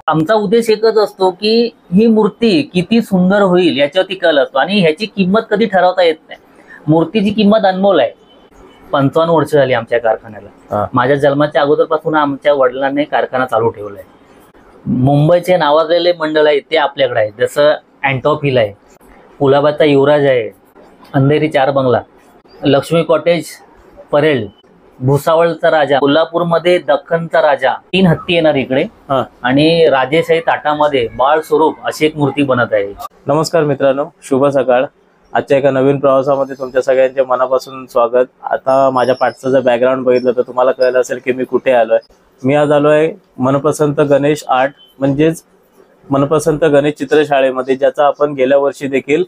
आमचा उद्देश एकच असतो की ही मूर्ती किती सुंदर होईल याच्यावरती कल असतो आणि ह्याची किंमत कधी ठरवता येत नाही. मूर्तीची किंमत अनमोल आहे. 55 वर्ष झाली आमच्या कारखान्याला. माझ्या जन्माच्या अगोदरपासून आमच्या वडिलांनी कारखाना चालू ठेवलाय. मुंबईचे नावाजलेले मंडळ आहे ते आपल्याकडे आहे. जसं अँटॉफिल आहे, कुलाबाचा युवराज आहे, अंधेरी 4 बंगला, लक्ष्मी कॉटेज परेल, भुसावळचा राजा, कोल्हापूरमध्ये दख्खनचा राजा, 3 हत्ती येणार इकडे आणि राजेशाही ताटामध्ये बाळ स्वरूप अशी एक मूर्ती बनत आहे. नमस्कार मित्रांनो, शुभ सकाळ. आजच्या एका नवीन प्रवासामध्ये तुमच्या सगळ्यांचे मनापासून स्वागत. आता माझ्या पाठचं जर बॅकग्राऊंड बघितलं तर तुम्हाला कळलं असेल की मी कुठे आलोय. मी आज आलोय मनपसंत गणेश आर्ट म्हणजेच मनपसंत गणेश चित्रशाळेमध्ये, ज्याचा आपण गेल्या वर्षी देखील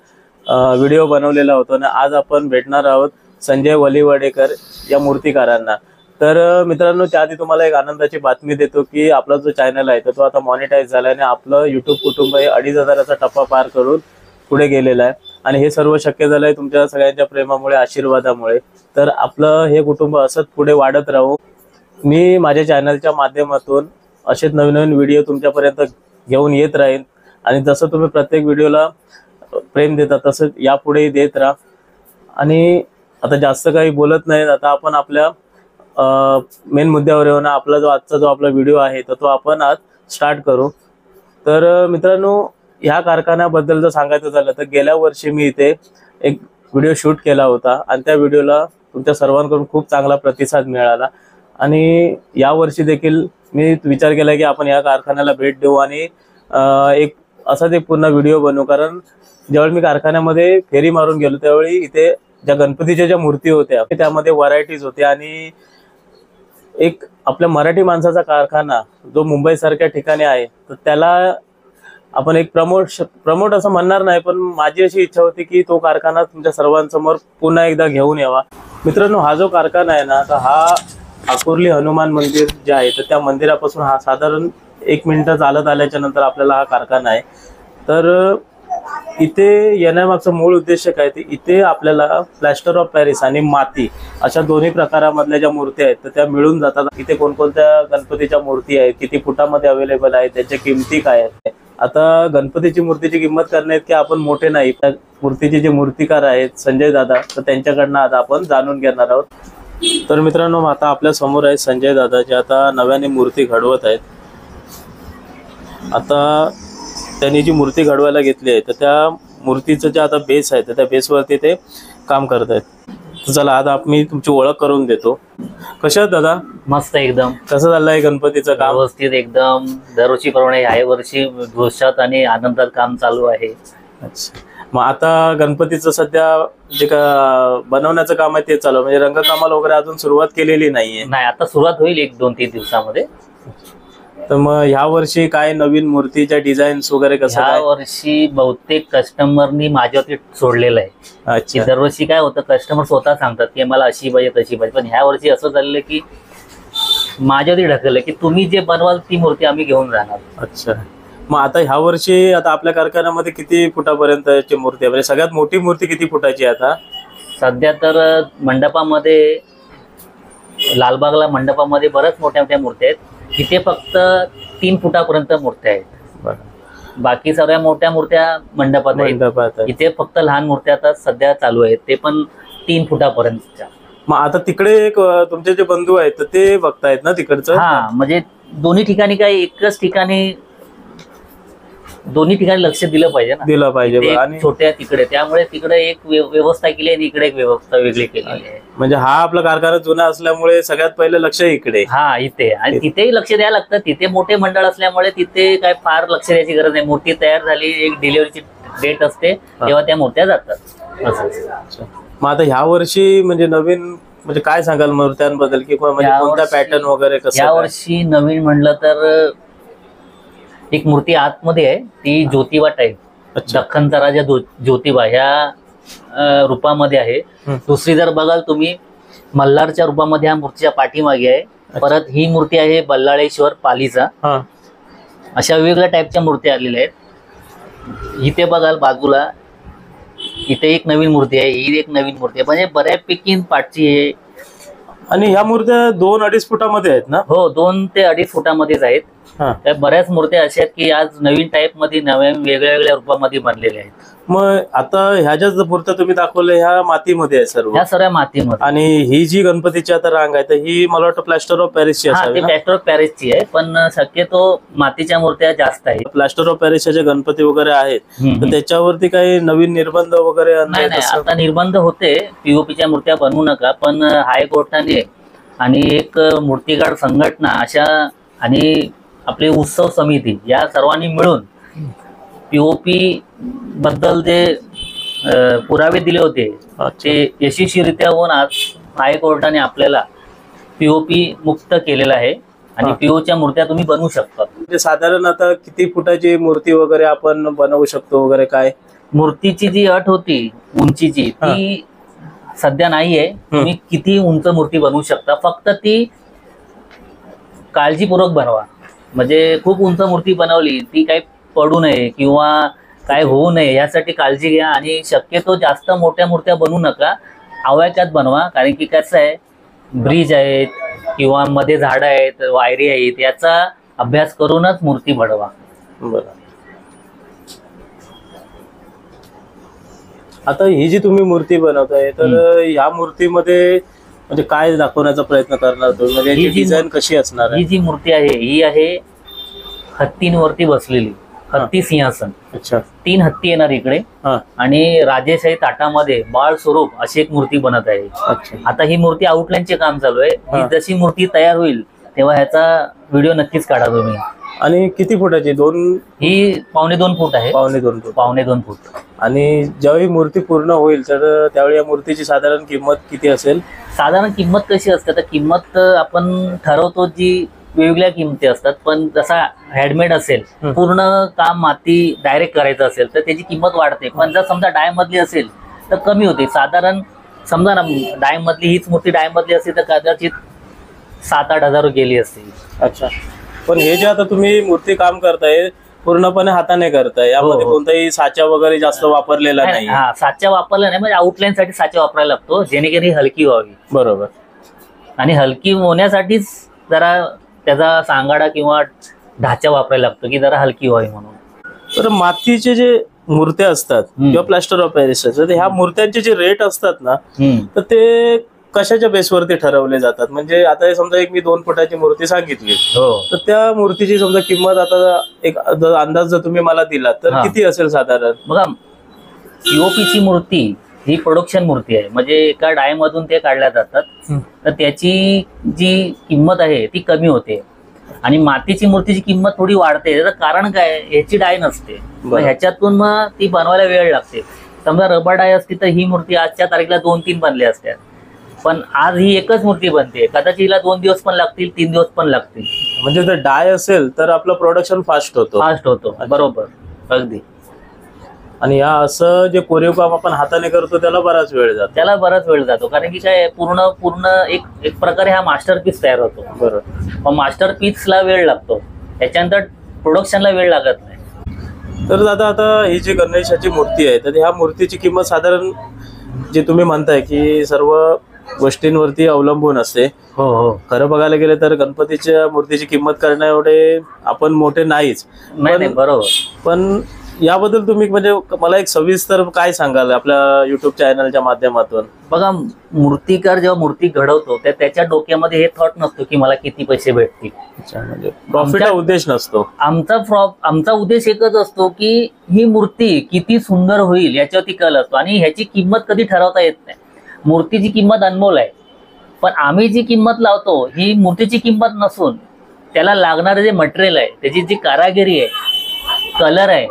व्हिडिओ बनवलेला होता आणि आज आपण भेटणार आहोत संजय वलीवडेकर या मूर्तिकारांना. तर मित्रांनो, त्याआधी तुम्हाला एक आनंदाची बातमी देतो की आपला जो चॅनल आहे तर तो आता मॉनिटाईज झाला आणि आपलं यूट्यूब कुटुंब हे 2,500चा टप्पा पार करून पुढे गेलेला आहे. आणि हे सर्व शक्य झालंय तुमच्या सगळ्यांच्या प्रेमामुळे, आशीर्वादामुळे. तर आपलं हे कुटुंब असंच पुढे वाढत राहू. मी माझ्या चॅनलच्या माध्यमातून असेच नवीन नवीन व्हिडिओ तुमच्यापर्यंत घेऊन येत राहीन आणि जसं तुम्ही प्रत्येक व्हिडिओला प्रेम देता तसंच यापुढेही देत राहा. आणि आता जास्त काही बोलत नाही, आता आपण आपल्या मेन मुद्द्यावर येऊ ना. आपला जो आजचा जो आपला व्हिडिओ आहे तर तो आपण आज स्टार्ट करू. तर मित्रांनो, ह्या कारखान्याबद्दल जर सांगायचं झालं तर गेल्या वर्षी मी इथे एक व्हिडिओ शूट केला होता आणि त्या व्हिडिओला तुमच्या सर्वांकडून खूप चांगला प्रतिसाद मिळाला. आणि यावर्षी देखील मी विचार केला की आपण या कारखान्याला भेट देऊ आणि एक असाच एक पूर्ण व्हिडिओ बनवू. कारण ज्यावेळी मी कारखान्यामध्ये फेरी मारून गेलो त्यावेळी इथे ज्या गणपतीच्या ज्या मूर्ती होत्या त्यामध्ये व्हरायटीज होत्या आणि एक आपल्या मराठी माणसाचा कारखाना जो मुंबईसारख्या ठिकाणी आहे तर त्याला आपण एक प्रमोट असं म्हणणार नाही, पण माझी अशी इच्छा होती की तो कारखाना तुमच्या सर्वांसमोर पुन्हा एकदा घेऊन यावा. मित्रांनो, हा जो कारखाना आहे ना, तर हा आकुर्ली हनुमान मंदिर जे आहे तर त्या मंदिरापासून हा साधारण 1 मिनिट चालत आल्याच्या नंतर आपल्याला हा कारखाना आहे. तर इथे येण्यामागचा मूळ उद्देश काय, ते इथे आपल्याला प्लॅस्टर ऑफ पॅरिस आणि माती अशा दोन्ही प्रकारामधल्या ज्या मूर्ती आहेत तर त्या मिळून जातात. इथे कोणकोणत्या गणपतीच्या मूर्ती आहेत, किती फुटामध्ये अवेलेबल आहेत, त्याच्या किमती काय आहेत. आता गणपतीची मूर्तीची किंमत करण्यात की आपण मोठे नाही, त्या मूर्तीचे जे मूर्तिकार आहेत संजय दादा, तर त्यांच्याकडनं आता आपण जाणून घेणार आहोत. तर मित्रांनो, आता आपल्या समोर आहे संजय दादा, जे आता नव्याने मूर्ती घडवत आहेत. आता त्यांनी जी मूर्ती घडवायला घेतली आहे तर त्या मूर्तीचं जे आता बेस आहे तर त्या बेसवरती ते काम करत आहेत. चला आता मी तुमची ओळख करून देतो. कशा आहात दादा? मस्त एकदम. कसं चाललंय गणपतीचं काम? व्यवस्थित एकदम. दरवर्षीप्रमाणे ह्या वर्षी जोशात आणि आनंदात काम चालू आहे. अच्छा, मग आता गणपतीचं सध्या जे का बनवण्याचं काम आहे ते चालू, म्हणजे रंगकामाला वगैरे अजून सुरुवात केलेली नाहीये? नाही, आता सुरुवात होईल 1-2-3 दिवसामध्ये. तर मग ह्या वर्षी काय नवीन मूर्तीच्या डिझाईन्स वगैरे कसं? ह्या वर्षी बहुतेक कस्टमरनी माझ्यावरती सोडलेलं आहे. अच्छा. दरवर्षी काय होतं, कस्टमर स्वतः सांगतात की मला अशी पाहिजे तशी पाहिजे, पण ह्या वर्षी असं झालेलं की माझ्यावरती ढकललं की तुम्ही जे बनवाल ती मूर्ती आम्ही घेऊन जाणार. अच्छा, मग आता ह्या वर्षी आता आपल्या कारखान्यामध्ये किती फुटापर्यंतची मूर्ती आहे, म्हणजे सगळ्यात मोठी मूर्ती किती फुटाची आहे आता? सध्या तर मंडपामध्ये, लालबागला मंडपामध्ये बऱ्याच मोठ्या मोठ्या मूर्त्या आहेत. इथे फक्त 3 फुटापर्यंत मूर्त्या आहेत. बाकी सगळ्या मोठ्या मूर्त्या मंडपात आहेत. इथे फक्त लहान मूर्त्या आता सध्या चालू आहेत, ते पण 3 फुटापर्यंतच्या. मग आता तिकडे एक तुमचे जे बंधू आहेत तर ते बघतायत ना तिकडचं? हा, म्हणजे दोन्ही ठिकाणी काय एकच ठिकाणी, दोन्ही ठिकाणी लक्ष दिलं पाहिजे ना. दिलं पाहिजे. आणि छोट्या तिकडे, त्यामुळे तिकडे एक व्यवस्था केली आणि इकडे एक व्यवस्था वेगळी केलेली आहे. म्हणजे हा आपला कारखाना जुना असल्यामुळे सगळ्यात पहिले लक्ष इकडे. हा, इथे. आणि तिथेही लक्ष द्यायला लागतं. तिथे मोठे मंडळ असल्यामुळे तिथे काय फार लक्ष द्यायची गरज नाही. मूर्ती तयार झाली, एक डिलिव्हरीची डेट असते तेव्हा त्या मूर्त्या जातात असं. मग आता ह्या वर्षी म्हणजे नवीन म्हणजे काय सांगाल मूर्त्यांबद्दल, की म्हणजे कोणता पॅटर्न वगैरे कसं? या वर्षी नवीन म्हणलं तर एक मूर्ती आतमध्ये आहे, ती ज्योतिबा टाईप, दख्खनचा राजा ज्योतिबा ह्या रूपामध्ये आहे. दुसरी जर बघाल तुम्ही, मल्हारच्या रूपामध्ये ह्या मूर्तीच्या पाठीमागे आहे. परत ही मूर्ती आहे बल्लाळेश्वर पालीचा. अशा वेगवेगळ्या टाईपच्या मूर्ती आलेल्या आहेत. इथे बघाल बाजूला, इथे एक नवीन मूर्ती आहे, ही एक नवीन मूर्ती आहे. म्हणजे बऱ्यापैकी पाठची आहे. आणि ह्या मूर्त्या 2-2.5 फुटामध्ये आहेत ना? हो, 2 ते 2.5 फुटामध्येच आहेत. हा. त्या बऱ्याच मूर्त्या अशा आहेत की आज नवीन टाईप मध्ये नव्या वेगळ्या वेगळ्या रूपामध्ये बनलेल्या आहेत. मग आता ह्या ज्या मूर्त्या तुम्ही दाखवल्या ह्या मातीमध्ये आहे सर्व, ह्या सर्व मातीमध्ये. आणि ही जी गणपतीची आता रांग आहे तर ही मला वाटतं प्लॅस्टर ऑफ पॅरिसची हा, असावी ती ना? प्लॅस्टर ऑफ पॅरिसची आहे, पण शक्यतो मातीच्या मूर्त्या जास्त आहेत. प्लॅस्टर ऑफ पॅरिसचे जे गणपती वगैरे आहेत हम्म. तर त्याच्यावरती काही नवीन निर्बंध वगैरे नाही आणले नाही, तसं? आता निर्बंध होते पीओपीच्या मूर्त्या बनवू नका, पण हायकोर्टाने आणि एक मूर्तिकार संघटना अशा आणि आपली उत्सव समिती या सर्वांनी मिळून पीओपी बद्दल जे पुरावे दिले होते ते यशस्वीरित्या होऊन आज हायकोर्टाने आपल्याला पीओपी मुक्त केलेलं आहे आणि पीओच्या मूर्त्या तुम्ही बनवू शकता. म्हणजे साधारण आता किती फुटाची मूर्ती वगैरे आपण बनवू शकतो वगैरे काय? मूर्तीची जी अट होती उंचीची ती सध्या नाहीये. तुम्ही किती उंच मूर्ती बनवू शकता, फक्त ती काळजीपूर्वक बनवा. म्हणजे खूप उंच मूर्ती बनवली ती काही पडू नये किंवा काय होऊ नये यासाठी काळजी घ्या, आणि शक्यतो जास्त मोठ्या मूर्त्या बनवू नका, आवाक्यात बनवा. कारण की कसं आहे, ब्रिज आहेत किंवा मध्ये झाडं आहेत, वायरी आहेत, याचा अभ्यास करूनच मूर्ती बनवा. बरं. आता ही जी तुम्ही मूर्ती बनवताय तर ह्या मूर्तीमध्ये म्हणजे काय दाखवण्याचा प्रयत्न करणार तुम्ही, म्हणजे ही याची जी डिझाईन कशी असणार आहे? ही जी मूर्ती आहे ही आहे हत्तींवरती बसलेली, हत्ती सिंहासन. अच्छा. 3 हत्ती येणार इकडे हा. आणि राजेशाही ताटामध्ये बाळ स्वरूप अशी एक मूर्ती बनत आहे. अच्छा. आता ही मूर्ती आउटलाईनचे काम चालू आहे. ही जशी मूर्ती तयार होईल तेव्हा ह्याचा व्हिडिओ नक्कीच काढा तुम्ही. आणि किती फुटाची? ही 2.25 फूट आहे. 2.25 फूट. 2.25 फूट. आणि ज्यावेळी मूर्ती पूर्ण होईल तर त्यावेळी या मूर्तीची साधारण किंमत किती असेल? साधारण किंमत कशी असते, तर किंमत आपण ठरवतो, जी वेगवेगळ्या किमती असतात, पण जसा हँडमेड असेल, पूर्ण काम माती डायरेक्ट करायचं असेल तर त्याची किंमत वाढते. पण जर समजा डाय मधली असेल तर कमी होते. साधारण समजा ना, डाय मधली हीच मूर्ती डाय मधली असेल तर कदाचित 7-8 हजार गेली असते. अच्छा. पण हे जे आता तुम्ही मूर्ती काम करताय पूर्णपणे हाताने करताय, यामध्ये कोणताही साचा वगैरे जास्त वापरलेला नाही? हा, साचा वापरला नाही, म्हणजे आउटलाईन साठी साचा वापरायला लागतो जेणेकरून हलकी व्हावी. बरोबर. आणि हलकी होण्यासाठीच जरा त्याचा सांगाडा किंवा ढाचा वापरायला लागतो की जरा हलकी व्हावी म्हणून. तर मातीचे जे मूर्त्या असतात किंवा प्लॅस्टर ऑफ पॅरिस, ह्या मूर्त्यांचे जे रेट असतात ना तर ते कशाच्या बेसवरती ठरवले जातात? म्हणजे आता समजा एक मी 2 फुटाची मूर्ती सांगितली तर त्या मूर्तीची समजा किंमत आता एक अंदाज जर तुम्ही मला दिला तर किती असेल साधारण? बघा, पीओपीची मूर्ती ही प्रोडक्शन मूर्ती आहे, म्हणजे एका डाय मधून ते काढल्या जातात, तर त्याची जी किंमत आहे ती कमी होते. आणि मातीची मूर्तीची किंमत थोडी वाढते. त्याचं कारण काय, ह्याची डाय नसते, ह्याच्यातून मग ती बनवायला वेळ लागते. समजा रबर डाय असती तर ही मूर्ती आजच्या तारखेला 2-3 बनल्या असत्या, पण आज ही एकच मूर्ती बनते. कदाचित हिला 2 दिवस पण लागतील, 3 दिवस पण लागतील. म्हणजे जर डाय असेल तर आपलं प्रोडक्शन फास्ट होतो. बरोबर, अगदी. आणि या असं जे कोरीव काम आपण हाताने करतो त्याला बराच वेळ जातो. कारण की काय, पूर्ण एक प्रकारे हा मास्टरपीस तयार होतो. बरोबर. पण मास्टरपीसला वेळ लागतो, त्याच्यानंतर प्रोडक्शनला वेळ लागत नाही. तर दादा, आता ही जी गणेशाची मूर्ती आहे तर ह्या मूर्तीची किंमत साधारण जे तुम्ही म्हणताय की सर्व गोष्टींवरती अवलंबून असते. हो. खरं बघायला गेलं तर गणपतीच्या मूर्तीची किंमत करण्या एवढे आपण मोठे नाहीच. नाही, बरोबर. पण याबद्दल तुम्ही म्हणजे मला एक सविस्तर काय सांगाल आपल्या युट्यूब चॅनलच्या माध्यमातून? बघा, मूर्तिकार जेव्हा मूर्ती घडवतो त्याच्या डोक्यामध्ये हे थॉट नसतो की मला किती पैसे भेटतील. म्हणजे प्रॉफिट हा उद्देश नसतो. आमचा उद्देश एकच असतो की ही मूर्ती किती सुंदर होईल याच्यावरती कल असतो, आणि ह्याची किंमत कधी ठरवता येत नाही. मूर्तीची किंमत अनमोल आहे, पण आम्ही जी किंमत लावतो ही मूर्तीची किंमत नसून त्याला लागणारे जे मटेरियल आहे, त्याची जी कारागिरी आहे, कलर आहे,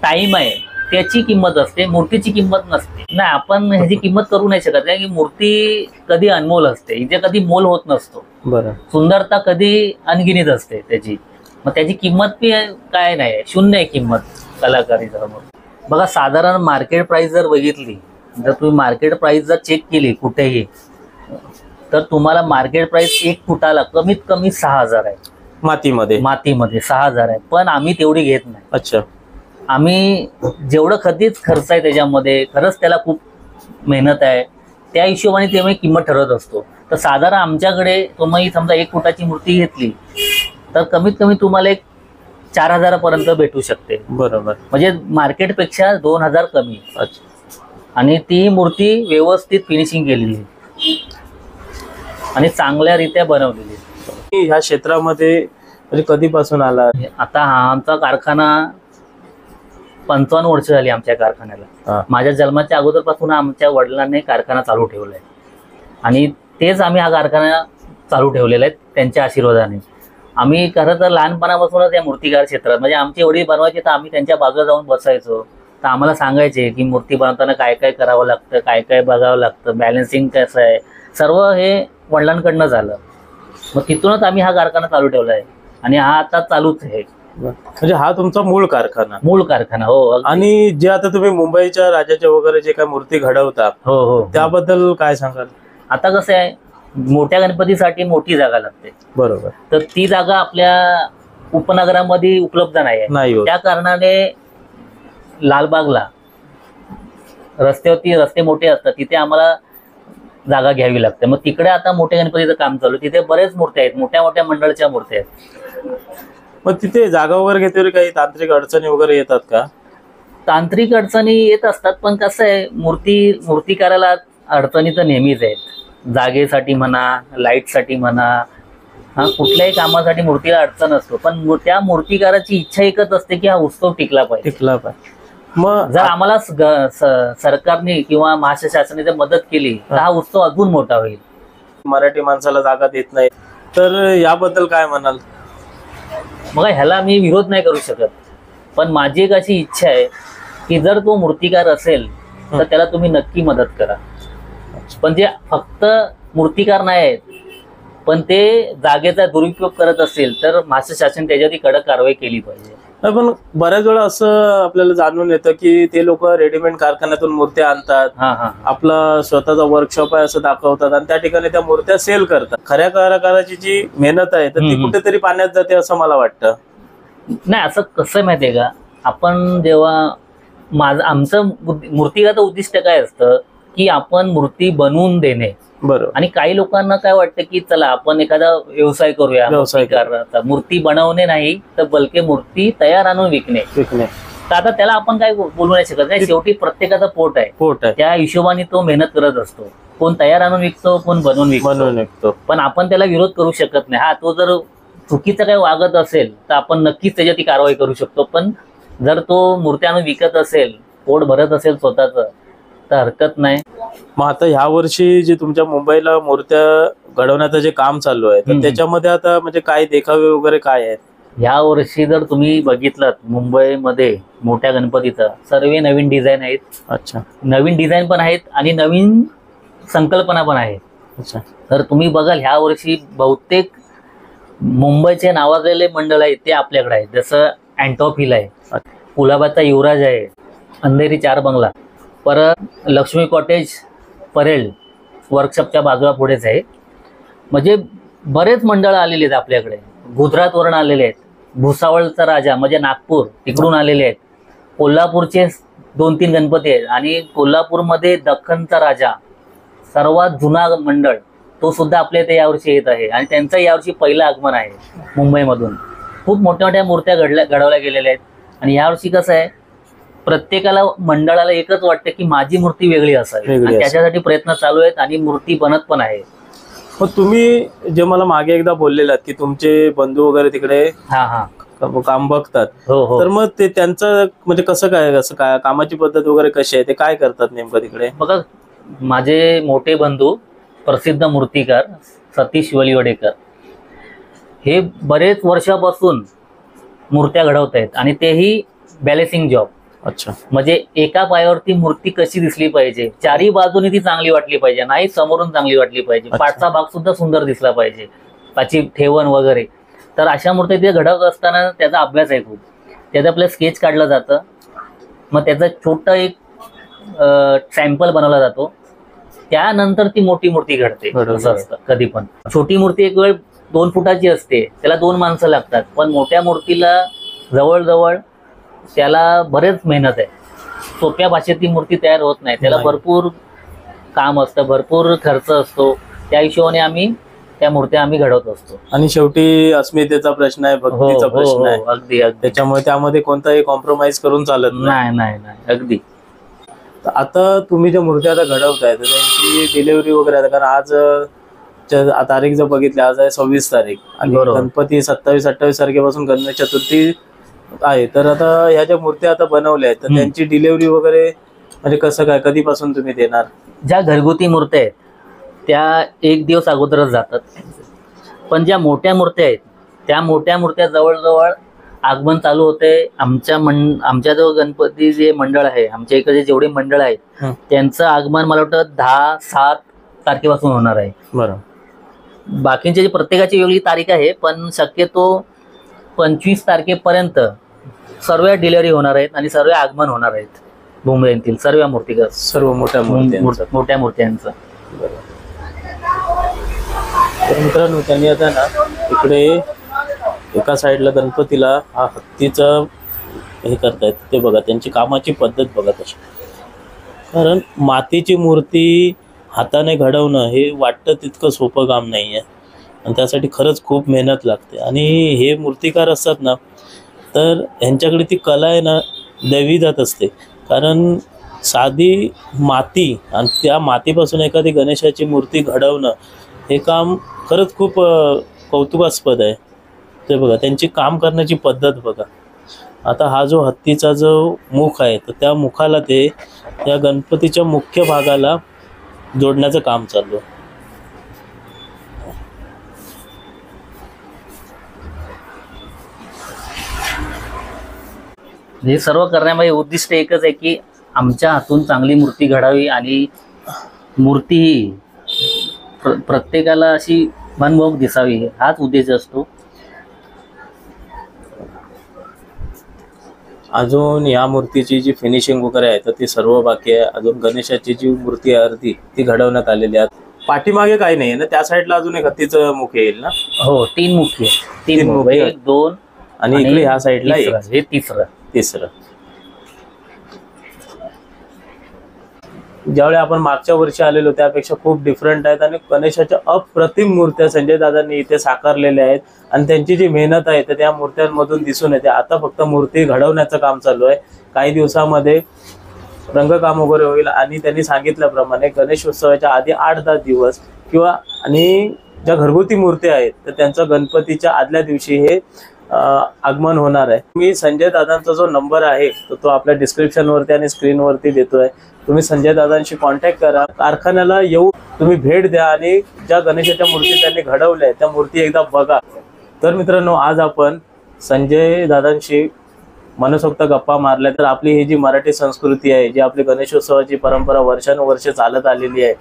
टाइम आहे, त्याची किंमत असते. मूर्तीची किंमत नसते. नाही, आपण ह्याची किंमत करू नाही शकत, कारण की मूर्ती कधी अनमोल असते, इथे कधी मोल होत नसतो. बरं. सुंदरता कधी अनगिनित असते त्याची, मग त्याची किंमत काय नाही, शून्य आहे किंमत कलाकारीचा. बघा, साधारण मार्केट प्राइस जर बघितली, जर तुम्ही मार्केट प्राइस जर चेक केली कुठेही, तर तुम्हाला मार्केट प्राइस 1 फुटाला कमीत कमी 6,000 आहे. मातीमध्ये 6,000 आहे, पण आम्ही तेवढी घेत नाही. अच्छा. आम्ही जेवढं कधीच खर्च आहे त्याच्यामध्ये, खरंच त्याला खूप मेहनत आहे, त्या हिशोबाने तेव्हा किंमत ठरवत असतो. तर साधारण आमच्याकडे तुम्ही समजा 1 फुटाची मूर्ती घेतली तर कमीत कमी तुम्हाला एक 4,000 पर्यंत भेटू शकते. बरोबर. म्हणजे मार्केटपेक्षा 2,000 कमी. अच्छा. आणि ती मूर्ती व्यवस्थित फिनिशिंग केलेली आणि चांगल्यारीत्या बनवलेली. ह्या क्षेत्रामध्ये म्हणजे कधीपासून आला? आता हा आमचा कारखाना 55 वर्ष झाली आमच्या कारखान्याला. माझ्या जन्माच्या अगोदरपासून आमच्या वडिलांनी कारखाना चालू ठेवलाय आणि तेच आम्ही हा कारखाना चालू ठेवलेला आहे त्यांच्या आशीर्वादाने. आम्ही खरं तर लहानपणापासूनच या मूर्तिकार क्षेत्रात, म्हणजे आमचे वडील बनवायचे तर आम्ही त्यांच्या बाजूला जाऊन बसायचो. तर आम्हाला सांगायचे की मूर्ती बनवताना काय काय करावं लागतं, काय काय बघावं लागतं, बॅलन्सिंग कसं आहे, सर्व हे वडिलांकडनं झालं. मग तिथूनच आम्ही हा कारखाना चालू ठेवला आहे आणि हा आता चालूच आहे. म्हणजे हा तुमचा मूळ कारखाना? हो. आणि जे आता तुम्ही मुंबईच्या राजाच्या वगैरे जे काय मूर्ती घडवता, हो, त्याबद्दल काय सांगाल? आता कसं आहे, मोठ्या गणपतीसाठी मोठी जागा लागते. बरोबर. तर ती जागा आपल्या उपनगरामध्ये उपलब्ध नाही. त्या कारणाने लालबागला रस्ते मोठे असतात, तिथे आम्हाला जागा घ्यावी लागते. मग तिकडे आता मोठ्या गणपतीचं काम चालू, तिथे बरेच मूर्त्या आहेत, मोठ्या मोठ्या मंडळाच्या मूर्त्या आहेत. मग तिथे जागा वगैरे घेते काही तांत्रिक अडचणी वगैरे येतात का? तांत्रिक अडचणी येत असतात, पण कसं आहे, मूर्तिकाराला अडचणी तर नेहमीच आहेत. जागेसाठी म्हणा, लाईटसाठी म्हणा, कुठल्याही कामासाठी मूर्तीला अडचण असतो. पण त्या मूर्तिकाराची इच्छा एकच असते की हा उत्सव टिकला पाहिजे. मग जर आम्हाला सरकारने किंवा महाराष्ट्र शासनाने मदत केली तर हा उत्सव अजून मोठा होईल. मराठी माणसाला जागा देत नाही, तर याबद्दल काय म्हणाल? मग ह्याला मी विरोध नाही करू शकत, पण माझी एक अशी इच्छा आहे की जर तो मूर्तिकार असेल तर त्याला तुम्ही नक्की मदत करा. पण जे फक्त मूर्तिकार नाही आहेत, पण ते जागेचा दुरुपयोग करत असेल तर महाराष्ट्र शासन त्याच्यावरती कडक कारवाई केली पाहिजे. पण बऱ्याच वेळा असं आपल्याला जाणून येतं की ते लोक रेडीमेड कारखान्यातून मूर्त्या आणतात, आपला स्वतःचा वर्कशॉप आहे असं दाखवतात आणि त्या ठिकाणी त्या मूर्त्या सेल करतात. खऱ्या कलाकाराची जी मेहनत आहे तर ती कुठेतरी पाण्यात जाते असं मला वाटतं. नाही, असं कसं माहितीये का, आपण जेव्हा आमचं मूर्तिकाराचं उद्दिष्ट काय असतं की आपण मूर्ती बनवून देणे. बरोबर. आणि काही लोकांना काय वाटतं की चला आपण एखादा व्यवसाय करूया, मूर्ती बनवणे नाही तर बलके मूर्ती तयार आणून विकणे. तर आता त्याला आपण काय बोलू नाही शकत नाही. शेवटी प्रत्येकाचा पोट आहे, त्या हिशोबाने तो मेहनत करत असतो. कोण तयार आणून विकतो, कोण बनवून विकतो. पण आपण त्याला विरोध करू शकत नाही. तो जर चुकीचं काही वागत असेल तर आपण नक्कीच त्याच्यावरती कारवाई करू शकतो. पण जर तो मूर्त्या आणून विकत असेल, पोट भरत असेल स्वतःच, तर हरकत नाही. मग आता ह्या वर्षी जे तुमच्या मुंबईला मूर्त्या घडवण्याचं जे काम चालू आहे तर त्याच्यामध्ये आता म्हणजे काय देखावे वगैरे काय आहेत? ह्या वर्षी जर तुम्ही बघितलं मुंबईमध्ये मोठ्या गणपतीचं सर्व नवीन डिझाईन आहेत. अच्छा. नवीन डिझाईन पण आहेत आणि नवीन संकल्पना पण आहेत. अच्छा. तर तुम्ही बघाल ह्या वर्षी बहुतेक मुंबईचे नावाजलेले मंडळ आहेत ते आपल्याकडे आहेत. जसं अँटॉप हिल आहे, कुलाबाचा युवराज आहे, अंधेरी 4 बंगला, परत लक्ष्मी कॉटेज परेल वर्कशॉपच्या बाजूला पुढेच आहे. म्हणजे बरेच मंडळ आलेले आहेत आपल्याकडे. गुजरातवरून आलेले आहेत, भुसावळचा राजा म्हणजे नागपूर तिकडून आलेले आहेत, कोल्हापूरचे 2-3 गणपती आहेत आणि कोल्हापूरमध्ये दख्खनचा राजा सर्वात जुना मंडळ तो सुद्धा आपल्या इथे यावर्षी येत आहे आणि त्यांचं यावर्षी पहिलं आगमन आहे मुंबईमधून. खूप मोठ्या मोठ्या मूर्त्या घडवल्या गेलेल्या आहेत. आणि यावर्षी कसं आहे, प्रत्येकाला मंडळाला एकच वाटतं की माझी मूर्ती वेगळी असावी आणि त्याच्यासाठी प्रयत्न चालू आहेत आणि मूर्ती बनत पण आहे. मग तुम्ही जे मला मागे एकदा बोललेलात की तुमचे बंधू वगैरे तिकडे काम बघतात, तर मग ते त्यांचं म्हणजे कसं काय कामाची पद्धत वगैरे कशी आहे, ते काय करतात नेमकं तिकडे? बघा, माझे मोठे बंधू प्रसिद्ध मूर्तिकार सतीश वलिवडेकर हे बरेच वर्षापासून मूर्त्या घडवत आहेत आणि तेही बॅलेन्सिंग जॉब. अच्छा. म्हणजे एका पायावरती मूर्ती कशी दिसली पाहिजे, चारी बाजूनी ती चांगली वाटली पाहिजे, नाही समोरून चांगली वाटली पाहिजे, पाठचा भाग सुद्धा सुंदर दिसला पाहिजे, त्याची ठेवण वगैरे. तर अशा मूर्त्या ते घडवत असताना त्याचा अभ्यास आहे खूप. त्याचं आपलं स्केच काढलं जातं, मग त्याचं छोटं एक सॅम्पल बनवला जातो, त्यानंतर ती मोठी मूर्ती घडते. असं असतं. कधी पण छोटी मूर्ती एक वेळ 2 फुटाची असते, त्याला 2 माणसं लागतात, पण मोठ्या मूर्तीला जवळजवळ त्याला बरेच मेहनत आहे. सोप्या भाषेत ती मूर्ती तयार होत नाही, त्याला भरपूर काम असतं, भरपूर खर्च असतो. त्या हिशोबाने आम्ही त्या मूर्त्या आम्ही घडवत असतो. आणि शेवटी अस्मितेचा प्रश्न आहे, भक्तीचा प्रश्न आहे. अगदी अगदी. त्याच्यामुळे त्यामध्ये कोणताही कॉम्प्रोमाइज करून चालत नाही नाही नाही अगदी. आता तुम्ही ज्या मूर्त्या आता घडवताय तर त्यांची डिलिव्हरी वगैरे आहे, कारण आज तारीख जर बघितली, आज आहे 26 तारीख आणि गणपती 27-28 तारखेपासून गणेश चतुर्थी आहे. तर आता ह्या ज्या मूर्त्या आता बनवल्या आहेत तर त्यांची डिलिव्हरी वगैरे म्हणजे कसं काय, कधीपासून तुम्ही देणार? ज्या घरगुती मूर्त्या आहेत त्या 1 दिवस अगोदरच जातात, पण ज्या मोठ्या मूर्त्या आहेत त्या मोठ्या मूर्त्या जवळजवळ आगमन चालू होते. आमच्या जो गणपती जे मंडळ आहे, आमच्या इकडे जेवढे मंडळ आहेत त्यांचं आगमन मला वाटतं 10-7 तारखेपासून होणार आहे. बरं. बाकींची प्रत्येकाची वेगळी तारीख आहे, पण शक्यतो 25 तारखेपर्यंत सर्व डिलिव्हरी होणार आहेत आणि सर्व आगमन होणार आहेत भूमरेंतील सर्व मूर्तिकार, सर्व मोठ्या मूर्त्यांचं. तर मित्रांनो, त्यांनी आता ना इकडे एका साईडला गणपतीला हा हत्तीचा हे करतायत, ते बघा त्यांची कामाची पद्धत बघा कशी. कारण मातीची मूर्ती हाताने घडवणं हे वाटतं तितकं सोपं काम नाही आहे आणि त्यासाठी खरंच खूप मेहनत लागते. आणि हे मूर्तिकार असतात ना, तर ह्यांच्याकडे ती कला आहे ना दैवी जात असते. कारण साधी माती आणि त्या मातीपासून एखादी गणेशाची मूर्ती घडवणं हे काम खरंच खूप कौतुकास्पद आहे. ते बघा त्यांची काम करण्याची पद्धत बघा. आता हा जो हत्तीचा जो मुख आहे तर त्या मुखाला ते त्या गणपतीच्या मुख्य भागाला जोडण्याचं काम चालू आहे. हे सर्व करण्यामध्ये उद्दिष्ट एकच आहे की आमच्या हातून चांगली मूर्ती घडावी आणि मूर्ती ही प्रत्येकाला अशी मनमोहक दिसावी, हाच उद्देश असतो. अजून या मूर्तीची जी फिनिशिंग वगैरे आहे तर ती सर्व बाकी आहे. अजून गणेशाची जी मूर्ती आहे अर्धी ती घडवण्यात आलेली आहे. पाठीमागे काही नाही ना, त्या साईडला अजून एक हत्तीचं मुख येईल ना? हो, 3 मुख आहे. 3 मुख, 1, 2 आणि इकडे ह्या साईडला हे तिसरं. ज्यावेळी आपण मागच्या वर्षी आलेलो त्यापेक्षा खूप डिफरंट आहेत आणि गणेशाच्या अप्रतिम मूर्त्या संजय दादांनी इथे साकारलेल्या आहेत आणि त्यांची जी मेहनत आहे तर त्या मूर्त्यांमधून दिसून येते. आता फक्त मूर्ती घडवण्याचं काम चालू आहे. काही दिवसामध्ये रंगकाम वगैरे होईल आणि त्यांनी सांगितल्याप्रमाणे गणेश उत्सवाच्या आधी 8-10 दिवस किंवा आणि ज्या घरगुती मूर्ती आहेत तर त्यांचं गणपतीच्या आदल्या दिवशी हे आगमन होणार आहे. मी संजय दादांचा जो नंबर आहे तो आपल्या डिस्क्रिप्शनवरती आणि स्क्रीनवरती देतोय. तुम्ही संजय दादांशी कॉन्टॅक्ट करा, कारखान्याला येऊ, तुम्ही भेट द्या आणि ज्या गणेशाच्या मूर्ती त्यांनी घडवल्या त्या मूर्ती एकदा बघा. तर मित्रांनो, आज आपण संजय दादांशी मनसोक्त गप्पा मारल्या. तर आपली ही जी मराठी संस्कृती आहे, जी आपली गणेशोत्सवाची परंपरा वर्षानुवर्ष चालत आलेली आहे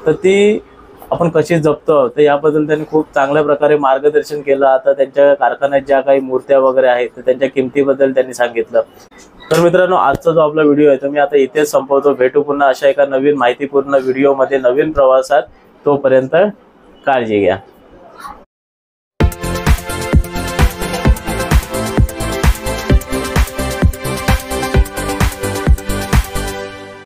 तर ती आपण कशी जपतो तर याबद्दल त्यांनी खूप चांगल्या प्रकारे मार्गदर्शन केलं. आता त्यांच्या कारखान्यात ज्या काही मूर्त्या वगैरे आहेत तर त्यांच्या किमतीबद्दल त्यांनी सांगितलं. तर मित्रांनो, आजचा जो आपला व्हिडिओ आहे तो मी आता इथेच संपवतो. भेटू पुन्हा अशा एका नवीन माहितीपूर्ण व्हिडिओमध्ये, नवीन प्रवासात. तोपर्यंत काळजी घ्या.